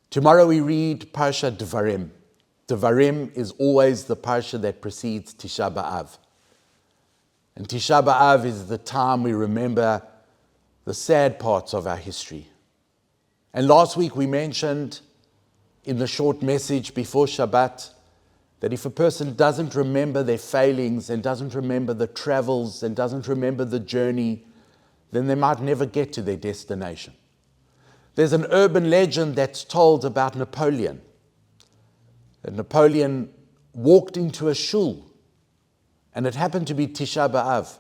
Tomorrow we read Parsha Devarim. Devarim is always the Parsha that precedes Tisha B'Av. And Tisha B'Av is the time we remember the sad parts of our history. And last week we mentioned in the short message before Shabbat that if a person doesn't remember their failings and doesn't remember the travels and doesn't remember the journey, then they might never get to their destination. There's an urban legend that's told about Napoleon. That Napoleon walked into a shul, and it happened to be Tisha B'Av.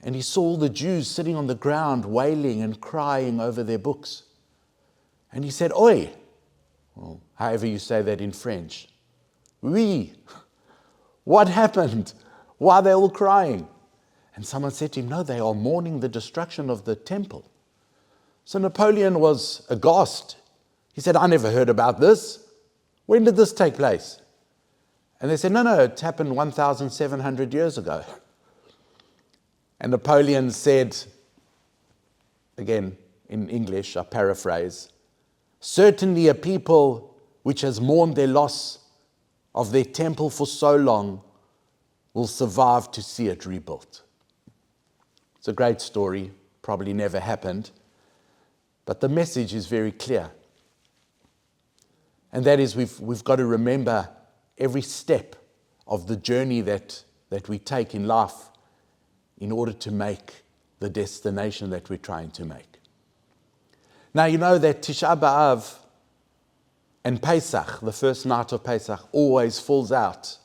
And he saw all the Jews sitting on the ground wailing and crying over their books. And he said, "Oi," well, however you say that in French. "Oui, what happened? Why are they all crying?" And someone said to him, "No, they are mourning the destruction of the temple." So Napoleon was aghast. He said, "I never heard about this. When did this take place?" And they said, no, it happened 1,700 years ago. And Napoleon said, again in English, I paraphrase, "Certainly a people which has mourned their loss of their temple for so long will survive to see it rebuilt." It's a great story, probably never happened, but the message is very clear. And that is we've got to remember every step of the journey that we take in life in order to make the destination that we're trying to make. Now, you know that Tisha B'Av and Pesach, the first night of Pesach, always falls out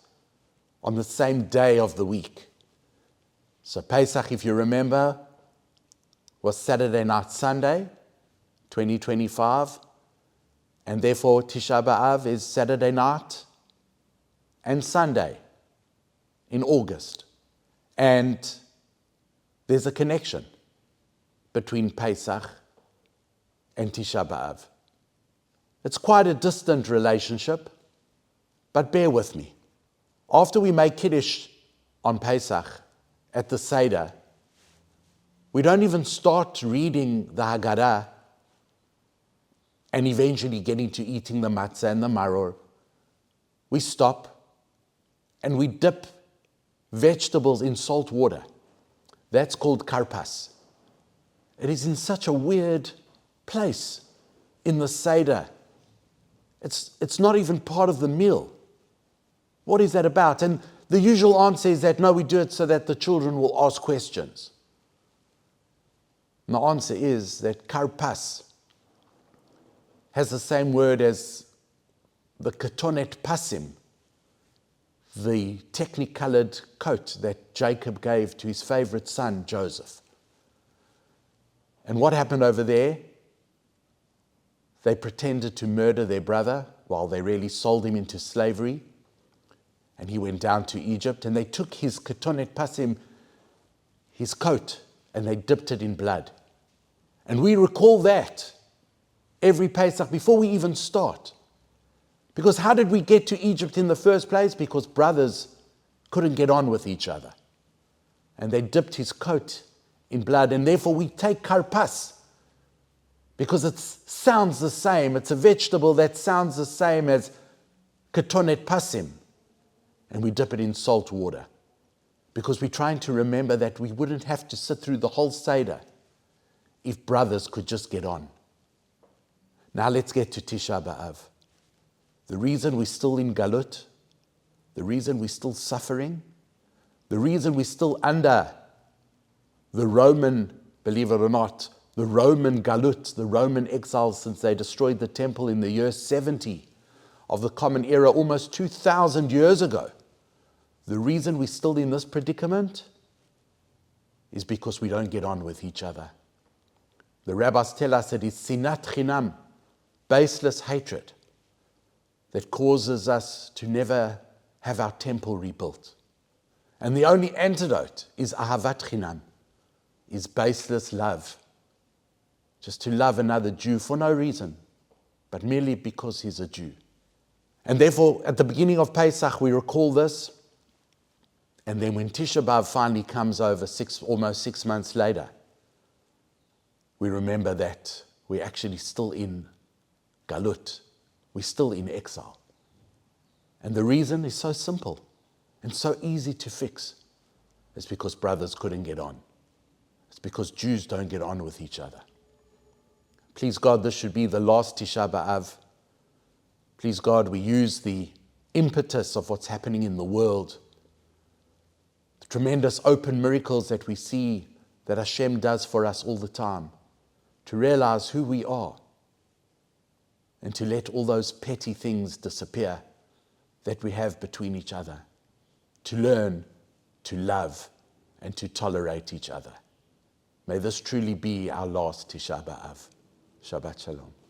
on the same day of the week. So Pesach, if you remember, was Saturday night, Sunday, 2025, and therefore Tisha B'Av is Saturday night and Sunday in August. And there's a connection between Pesach and Tisha B'Av. It's quite a distant relationship, but bear with me. After we make Kiddush on Pesach at the Seder, we don't even start reading the Haggadah and eventually getting to eating the matzah and the maror. We stop and we dip vegetables in salt water. That's called karpas. It is in such a weird place in the Seder. It's not even part of the meal. What is that about? And the usual answer is that, no, we do it so that the children will ask questions. And the answer is that karpas has the same word as the ketonet pasim, the technicolored coat that Jacob gave to his favorite son, Joseph. And what happened over there? They pretended to murder their brother while they really sold him into slavery. And he went down to Egypt, and they took his ketonet pasim, his coat, and they dipped it in blood. And we recall that every Pesach before we even start. Because how did we get to Egypt in the first place? Because brothers couldn't get on with each other. And they dipped his coat in blood, and therefore we take karpas, because it sounds the same. It's a vegetable that sounds the same as ketonet pasim. And we dip it in salt water, because we're trying to remember that we wouldn't have to sit through the whole Seder if brothers could just get on. Now let's get to Tisha B'Av. The reason we're still in Galut, the reason we're still suffering, the reason we're still under the Roman, believe it or not, the Roman Galut, the Roman exiles, since they destroyed the temple in the year 70 of the Common Era, almost 2,000 years ago. The reason we're still in this predicament is because we don't get on with each other. The rabbis tell us it is sinat chinam, baseless hatred, that causes us to never have our temple rebuilt. And the only antidote is ahavat chinam, is baseless love. Just to love another Jew for no reason, but merely because he's a Jew. And therefore, at the beginning of Pesach, we recall this. And then when Tisha B'Av finally comes over almost 6 months later, we remember that we're actually still in galut. We're still in exile. And the reason is so simple and so easy to fix. It's because brothers couldn't get on. It's because Jews don't get on with each other. Please God, this should be the last Tisha B'Av. Please God, we use the impetus of what's happening in the world, the tremendous open miracles that we see that Hashem does for us all the time, to realize who we are and to let all those petty things disappear that we have between each other, to learn to love and to tolerate each other. May this truly be our last Tisha B'Av. Shabbat Shalom.